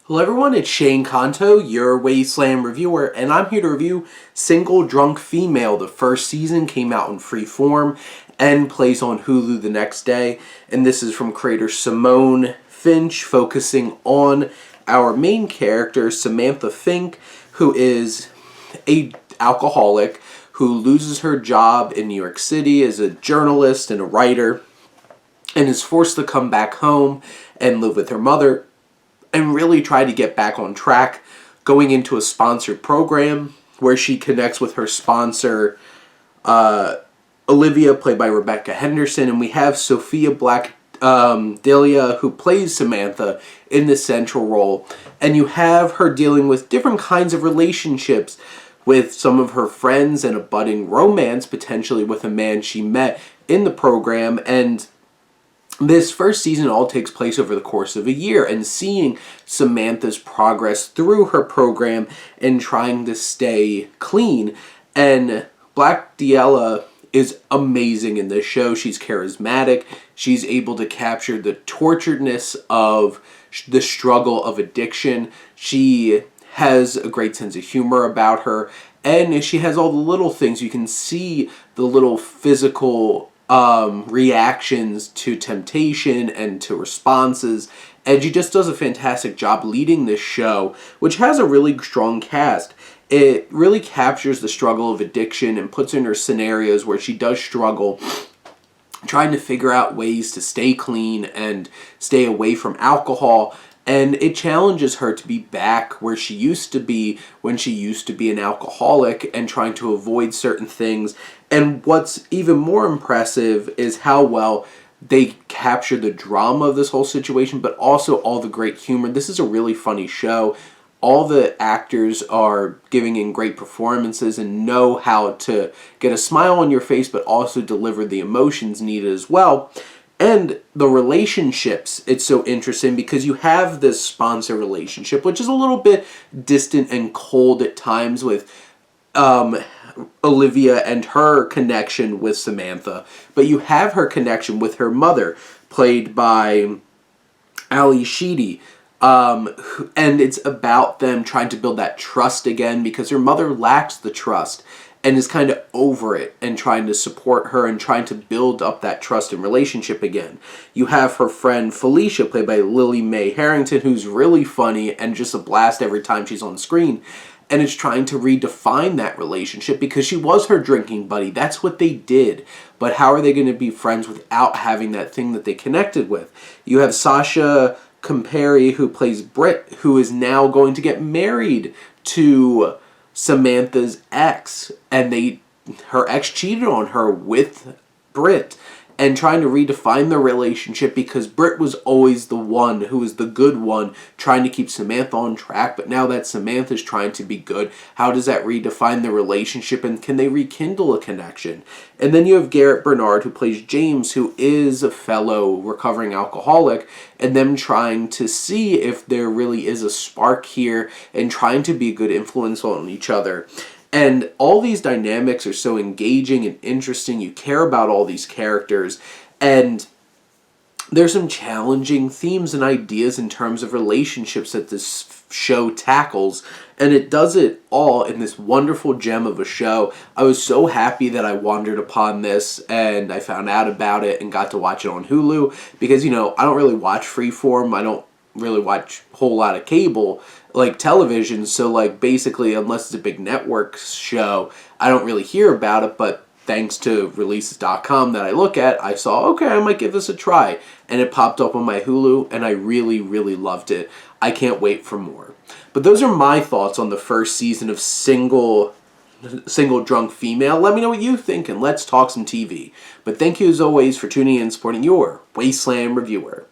Hello everyone, it's Shane Kanto, your Wasteland reviewer, and I'm here to review Single Drunk Female. The first season came out in free form and plays on Hulu the next day, and this is from creator Simone Finch, focusing on our main character, Samantha Fink, who is a alcoholic who loses her job in New York City as a journalist and a writer, and is forced to come back home and live with her mother and really try to get back on track, going into a sponsored program where she connects with her sponsor, Olivia, played by Rebecca Henderson, and we have Sofia Delia, who plays Samantha in the central role, and you have her dealing with different kinds of relationships with some of her friends and a budding romance, potentially with a man she met in the program. And this first season all takes place over the course of a year, and seeing Samantha's progress through her program and trying to stay clean. And Black Diella is amazing in this show. She's charismatic. She's able to capture the torturedness of the struggle of addiction. She has a great sense of humor about her, and she has all the little things. You can see the little physical reactions to temptation and to responses, and she just does a fantastic job leading this show, which has a really strong cast. It really captures the struggle of addiction and puts in her scenarios where she does struggle trying to figure out ways to stay clean and stay away from alcohol. And it challenges her to be back where she used to be when she used to be an alcoholic and trying to avoid certain things. And what's even more impressive is how well they capture the drama of this whole situation, but also all the great humor. This is a really funny show. All the actors are giving in great performances and know how to get a smile on your face, but also deliver the emotions needed as well. And the relationships, it's so interesting because you have this sponsor relationship, which is a little bit distant and cold at times with Olivia and her connection with Samantha. But you have her connection with her mother, played by Sheedy. And it's about them trying to build that trust again, because her mother lacks the trust and is kind of over it and trying to support her and trying to build up that trust and relationship again. You have her friend Felicia, played by Lily Mae Harrington, who's really funny and just a blast every time she's on screen, and is trying to redefine that relationship because she was her drinking buddy. That's what they did. But how are they going to be friends without having that thing that they connected with? You have Sasha Compere, who plays Britt, who is now going to get married to Samantha's ex, and her ex cheated on her with Britt, and trying to redefine the relationship because Britt was always the one who was the good one, trying to keep Samantha on track, but now that Samantha's trying to be good, how does that redefine the relationship, and can they rekindle a connection? And then you have Garrick Bernard, who plays James, who is a fellow recovering alcoholic, and them trying to see if there really is a spark here and trying to be a good influence on each other. And all these dynamics are so engaging and interesting. You care about all these characters. And there's some challenging themes and ideas in terms of relationships that this show tackles. And it does it all in this wonderful gem of a show. I was so happy that I wandered upon this and I found out about it and got to watch it on Hulu. Because, I don't really watch Freeform. I don't really watch a whole lot of cable television, so basically, unless it's a big network show, I don't really hear about it. But thanks to releases.com that I look at, I saw, okay, I might give this a try, and it popped up on my Hulu, and I really, really loved it. I can't wait for more. But those are my thoughts on the first season of Single Drunk Female. Let me know what you think, and let's talk some TV. But thank you as always for tuning in and supporting your Wasteland reviewer.